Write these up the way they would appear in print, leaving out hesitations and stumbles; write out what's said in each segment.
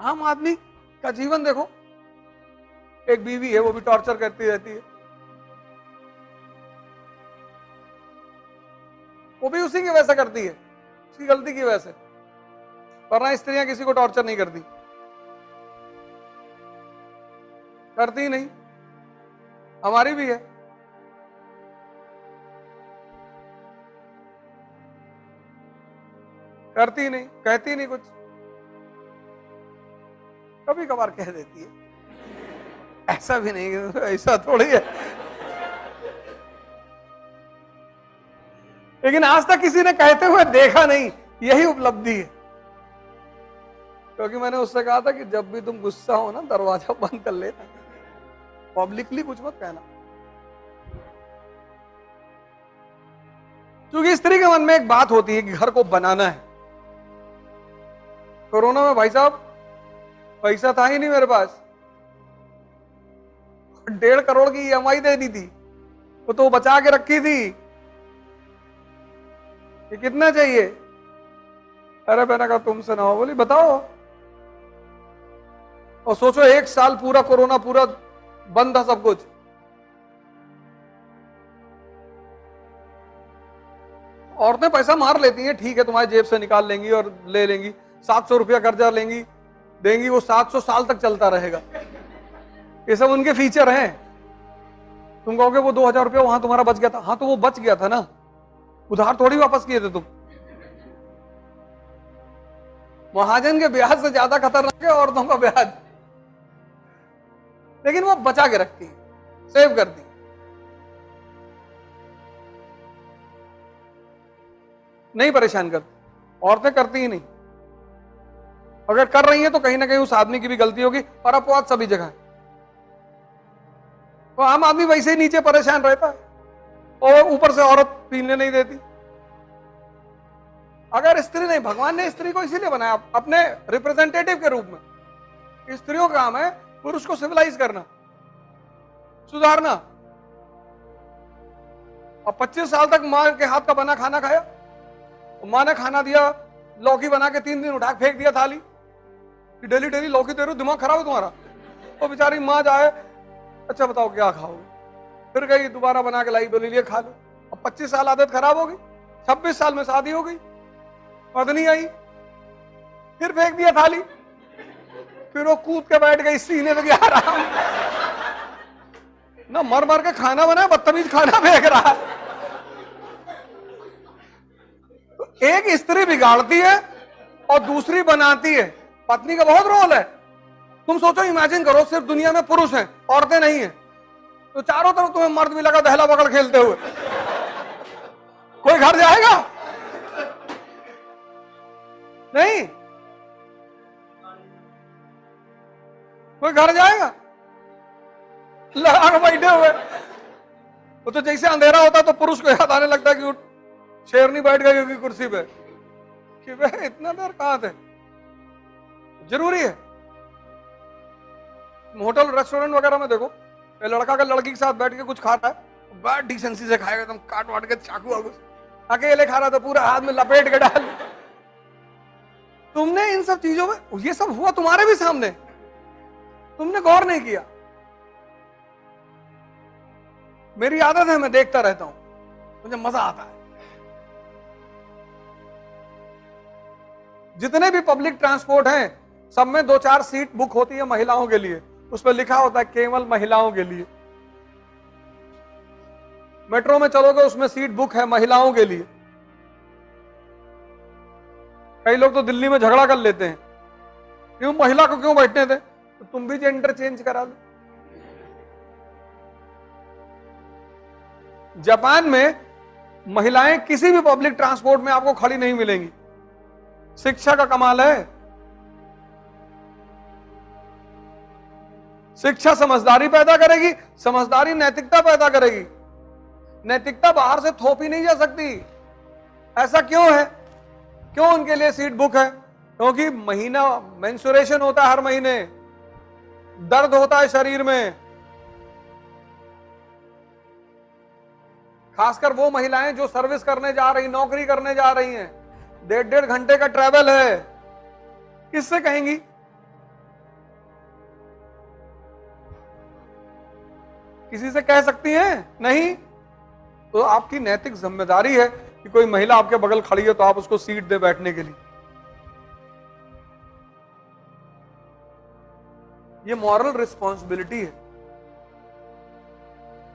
आम आदमी का जीवन देखो, एक बीवी है वो भी टॉर्चर करती रहती है, वो भी उसी की वजह से करती है, उसकी गलती की वजह से। वरना स्त्रियां किसी को टॉर्चर नहीं करती, करती ही नहीं। हमारी भी है, करती नहीं, कहती नहीं कुछ, कभी कभार कह देती है, ऐसा भी नहीं, ऐसा थोड़ी है। लेकिन आज तक किसी ने कहते हुए देखा नहीं, यही उपलब्धि है। क्योंकि मैंने उससे कहा था कि जब भी तुम गुस्सा हो ना, दरवाजा बंद कर लेना, पब्लिकली कुछ मत कहना। क्योंकि स्त्री के मन में एक बात होती है कि घर को बनाना है। कोरोना में भाई साहब पैसा था ही नहीं मेरे पास, 1.5 करोड़ की EMI दे दी थी, वो तो बचा के रखी थी कि कितना चाहिए। अरे मैंने कहा तुमसे ना हो, बोली बताओ। और सोचो 1 साल पूरा कोरोना पूरा बंद था सब कुछ। औरतें पैसा मार लेती हैं, ठीक है, तुम्हारी जेब से निकाल लेंगी और ले लेंगी, 700 रुपया कर्जा लेंगी, देंगी, वो 700 साल तक चलता रहेगा। ये सब उनके फीचर हैं। तुम कहोगे वो 2000 रुपया वहां तुम्हारा बच गया था, हाँ तो वो बच गया था ना, उधार थोड़ी वापस किए थे तुम। महाजन के ब्याज से ज्यादा खतरनाक है औरतों का ब्याज, लेकिन वो बचा के रखती है, सेव करती है। नहीं परेशान करती, औरतें करती ही नहीं। अगर कर रही हैं तो कहीं ना कहीं उस आदमी की भी गलती होगी, और अपवाद सभी जगह है। तो आम आदमी वैसे ही नीचे परेशान रहता है, और ऊपर से औरत पीने नहीं देती। अगर स्त्री नहीं, भगवान ने स्त्री को इसीलिए बनाया अपने रिप्रेजेंटेटिव के रूप में। स्त्रियों का काम है पुरुष को सिविलाइज करना, सुधारना। अब 25 साल तक मां के हाथ का बना खाना खाया, मां ने खाना दिया, लौकी बना के 3 दिन उठा फेंक दिया थाली, डेली डेली लौकी दे रहे हो, दिमाग खराब है तुम्हारा। तो बेचारी मां जाए, अच्छा बताओ क्या खाओगे, फिर गई दोबारा बना के लाई, बोली लिए खा लो। अब 25 साल आदत खराब हो गई, 26 साल में शादी हो गई, पत्नी आई, फिर फेंक दिया थाली, फिर वो कूद के बैठ गई सीने लगी आराम ना, मर मर के खाना बना, बदतमीज खाना फेंक रहा है। एक स्त्री बिगाड़ती है और दूसरी बनाती है। पत्नी का बहुत रोल है। तुम सोचो, इमेजिन करो सिर्फ दुनिया में पुरुष हैं, औरतें नहीं हैं, तो चारों तरफ तुम्हें मर्द भी लगा दहला पकड़ खेलते हुए, कोई घर जाएगा? नहीं, कोई घर जाएगा? लगा के बैठे हुए। वो तो जैसे अंधेरा होता तो पुरुष को याद आने लगता कि शेरनी बैठ गई होगी कुर्सी पे, कि वे इतना देर कहां थे। जरूरी है। होटल रेस्टोरेंट वगैरह में देखो, लड़का का लड़की के साथ बैठ के कुछ खाता है, बड़ा डिसेंसी से खाएगा, एकदम काट वाट के चाकू वाकू, अकेले खा रहा था पूरा हाथ में लपेट के डाल। तुमने इन सब चीजों में, ये सब हुआ तुम्हारे भी सामने, तुमने गौर नहीं किया। मेरी आदत है, मैं देखता रहता हूं, मुझे मजा आता है। जितने भी पब्लिक ट्रांसपोर्ट हैं सब में 2-4 सीट बुक होती है महिलाओं के लिए, उस पर लिखा होता है केवल महिलाओं के लिए। मेट्रो में चलोगे उसमें सीट बुक है महिलाओं के लिए। कई लोग तो दिल्ली में झगड़ा कर लेते हैं, क्यों महिला को क्यों बैठने थे, तो तुम भी जेंडर चेंज करा लो। जापान में महिलाएं किसी भी पब्लिक ट्रांसपोर्ट में आपको खड़ी नहीं मिलेंगी। शिक्षा का कमाल है। शिक्षा समझदारी पैदा करेगी, समझदारी नैतिकता पैदा करेगी। नैतिकता बाहर से थोपी नहीं जा सकती। ऐसा क्यों है? क्यों उनके लिए सीट बुक है? क्योंकि महीना मेंस्ट्रुएशन होता है, हर महीने दर्द होता है शरीर में। खासकर वो महिलाएं जो सर्विस करने जा रही, नौकरी करने जा रही हैं, 1.5 घंटे का ट्रैवल है, किससे कहेंगी? किसी से कह सकती हैं? नहीं। तो आपकी नैतिक जिम्मेदारी है कि कोई महिला आपके बगल खड़ी है तो आप उसको सीट दे बैठने के लिए। ये मॉरल रिस्पॉन्सिबिलिटी है।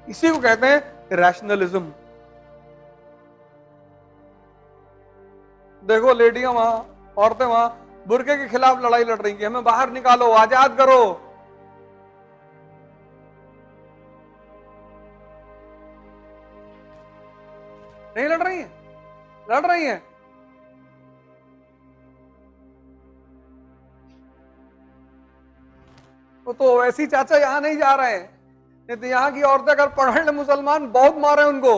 इसी को कहते हैं रैशनलिज्म। देखो लेडियां वहां, औरतें वहां बुर्के के खिलाफ लड़ाई लड़ रही हैं, हमें बाहर निकालो, आजाद करो। नहीं लड़ रही हैं? लड़ रही हैं। तो वैसी चाचा यहां नहीं जा रहे हैं, नहीं तो यहां की औरतें अगर पढ़ ले मुसलमान बहुत मारे उनको।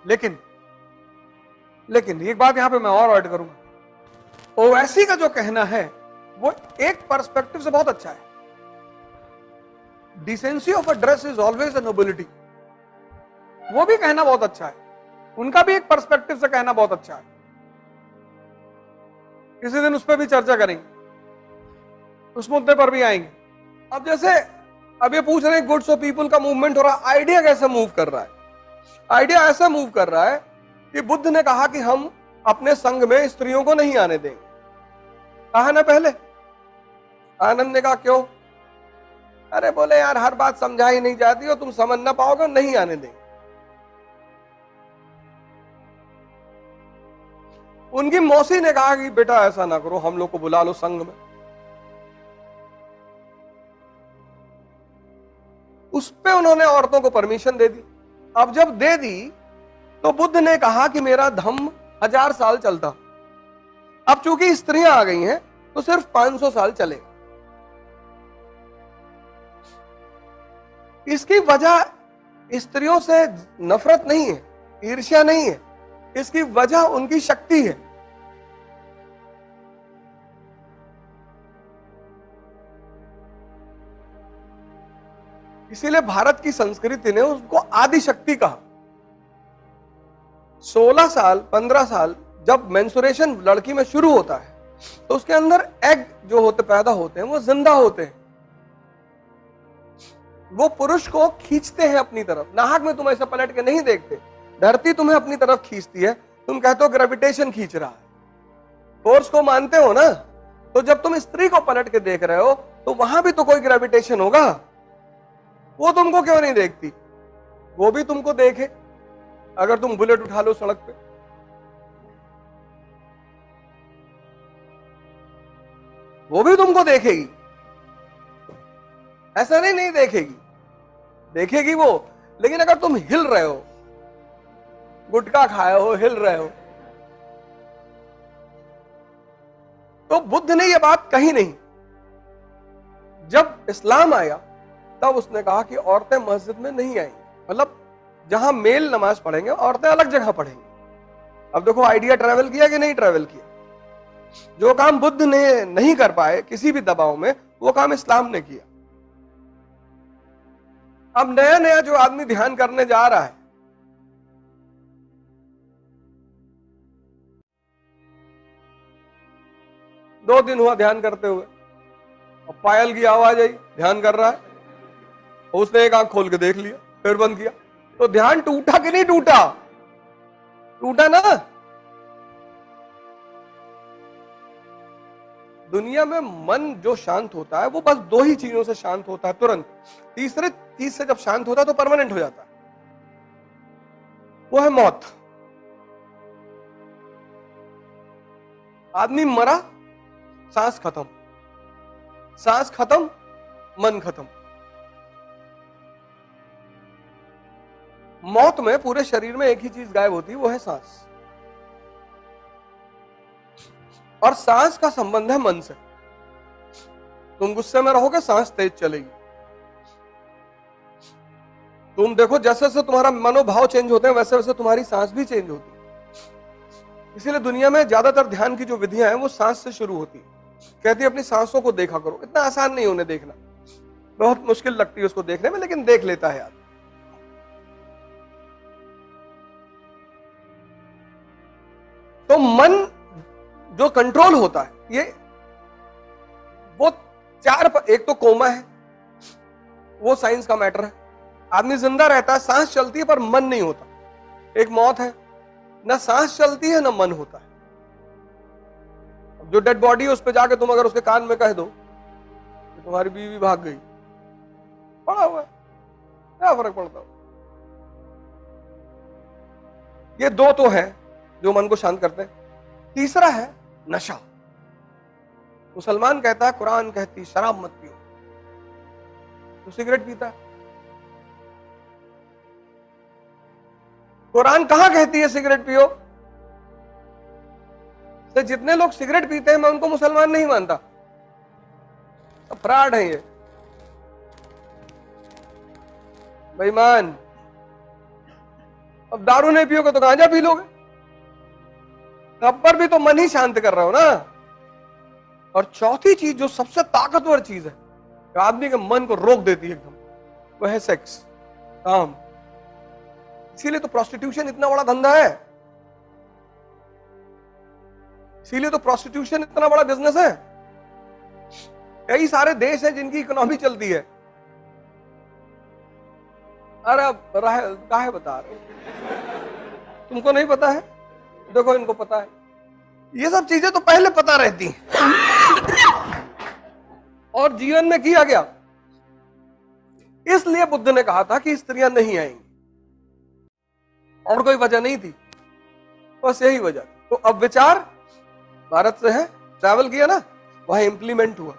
लेकिन एक बात यहां पे मैं और ऐड करूंगा। ओवैसी का जो कहना है वो एक पर्सपेक्टिव से बहुत अच्छा है। Decency of a dress is always a nobility, वो भी कहना बहुत अच्छा है। उनका भी एक पर्सपेक्टिव से कहना बहुत अच्छा है। किसी दिन उस पर भी चर्चा करेंगे, उस मुद्दे पर भी आएंगे। अब जैसे अब ये पूछ रहे हैं गुड्स ऑफ पीपल का मूवमेंट हो रहा है, आइडिया कैसे मूव कर रहा है? आइडिया ऐसा मूव कर रहा है कि बुद्ध ने कहा कि हम अपने संघ में स्त्रियों को नहीं आने देंगे। कहा ना पहले। आनंद ने कहा क्यों? अरे बोले यार हर बात समझाई नहीं जाती और तुम समझ ना पाओगे, नहीं आने देंगे। उनकी मौसी ने कहा कि बेटा ऐसा ना करो, हम लोग को बुला लो संघ में। उस पे उन्होंने औरतों को परमिशन दे दी। अब जब दे दी तो बुद्ध ने कहा कि मेरा धम्म 1000 साल चलता, अब चूंकि स्त्रियां आ गई हैं तो सिर्फ 500 साल चले। इसकी वजह स्त्रियों से नफरत नहीं है, ईर्ष्या नहीं है, इसकी वजह उनकी शक्ति है। इसीलिए भारत की संस्कृति ने उसको आदि शक्ति कहा। 16 साल 15 साल जब मेंसुरेशन लड़की में शुरू होता है तो उसके अंदर एग जो होते पैदा होते हैं वो जिंदा होते हैं, वो पुरुष को खींचते हैं अपनी तरफ। नाहक में तुम ऐसा पलट के नहीं देखते, धरती तुम्हें अपनी तरफ खींचती है, तुम कहते हो ग्रेविटेशन खींच रहा है, फोर्स को मानते हो ना। तो जब तुम स्त्री को पलट के देख रहे हो तो वहां भी तो कोई ग्रेविटेशन होगा, वो तुमको क्यों नहीं देखती? वो भी तुमको देखे। अगर तुम बुलेट उठा लो सड़क पे, वो भी तुमको देखेगी। ऐसा नहीं देखेगी, देखेगी वो। लेकिन अगर तुम हिल रहे हो, गुटखा खाए हो, हिल रहे हो, तो बुद्ध ने यह बात कही नहीं। जब इस्लाम आया तब उसने कहा कि औरतें मस्जिद में नहीं आएंगी, मतलब जहां मेल नमाज पढ़ेंगे औरतें अलग जगह पढ़ेंगी। अब देखो आइडिया ट्रैवल किया कि नहीं ट्रैवल किया? जो काम बुद्ध ने नहीं कर पाए किसी भी दबाव में, वो काम इस्लाम ने किया। अब नया नया जो आदमी ध्यान करने जा रहा है, दो दिन हुआ ध्यान करते हुए, अब पायल की आवाज आई, ध्यान कर रहा है, उसने एक आंख खोल के देख लिया, फिर बंद किया, तो ध्यान टूटा कि नहीं टूटा? टूटा ना। दुनिया में मन जो शांत होता है वो बस दो ही चीजों से शांत होता है तुरंत। तीसरे चीज से जब शांत होता है तो परमानेंट हो जाता है, वो है मौत। आदमी मरा, सांस खत्म, सांस खत्म, मन खत्म। मौत में पूरे शरीर में एक ही चीज गायब होती है, वो है सांस। और सांस का संबंध है मन से। तुम गुस्से में रहोगे, सांस तेज चलेगी। तुम देखो जैसे जैसे तुम्हारा मनोभाव चेंज होते हैं वैसे वैसे तुम्हारी सांस भी चेंज होती है। इसीलिए दुनिया में ज्यादातर ध्यान की जो विधियां हैं वो सांस से शुरू होती है। कहती है अपनी सांसों को देखा करो। इतना आसान नहीं उन्हें देखना, बहुत मुश्किल लगती है उसको देखने में, लेकिन देख लेता है यार। तो मन जो कंट्रोल होता है, ये वो एक तो कोमा है, वो साइंस का मैटर है। आदमी जिंदा रहता है, सांस चलती है पर मन नहीं होता। एक मौत है, ना सांस चलती है ना मन होता है। जो डेड बॉडी है उस पर जाके तुम अगर उसके कान में कह दो कि तुम्हारी बीवी भाग गई, पड़ा हुआ है, क्या फर्क पड़ता है? ये दो तो है जो मन को शांत करते हैं। तीसरा है नशा। मुसलमान कहता है, कुरान कहती शराब मत पियो, तो सिगरेट पीता है। कुरान कहां कहती है सिगरेट पियो? तो जितने लोग सिगरेट पीते हैं मैं उनको मुसलमान नहीं मानता, फ्रॉड है ये, बेईमान। अब दारू नहीं पियोगे तो गांजा पी लोगे, तब पर भी तो मन ही शांत कर रहे हो ना। और चौथी चीज जो सबसे ताकतवर चीज है, जो आदमी के मन को रोक देती है एकदम, वह है सेक्स, काम। इसीलिए तो प्रोस्टिट्यूशन इतना बड़ा धंधा है, इसीलिए तो प्रोस्टिट्यूशन इतना बड़ा बिजनेस है। कई सारे देश हैं जिनकी इकोनॉमी चलती है। अरे काहे बता रहे हो? तुमको नहीं पता है? देखो इनको पता है। ये सब चीजें तो पहले पता रहती हैं और जीवन में किया गया। इसलिए बुद्ध ने कहा था कि स्त्रियां नहीं आएंगी, और कोई वजह नहीं थी, बस यही वजह थी। तो अब विचार भारत से है, ट्रैवल किया ना, वहां इंप्लीमेंट हुआ।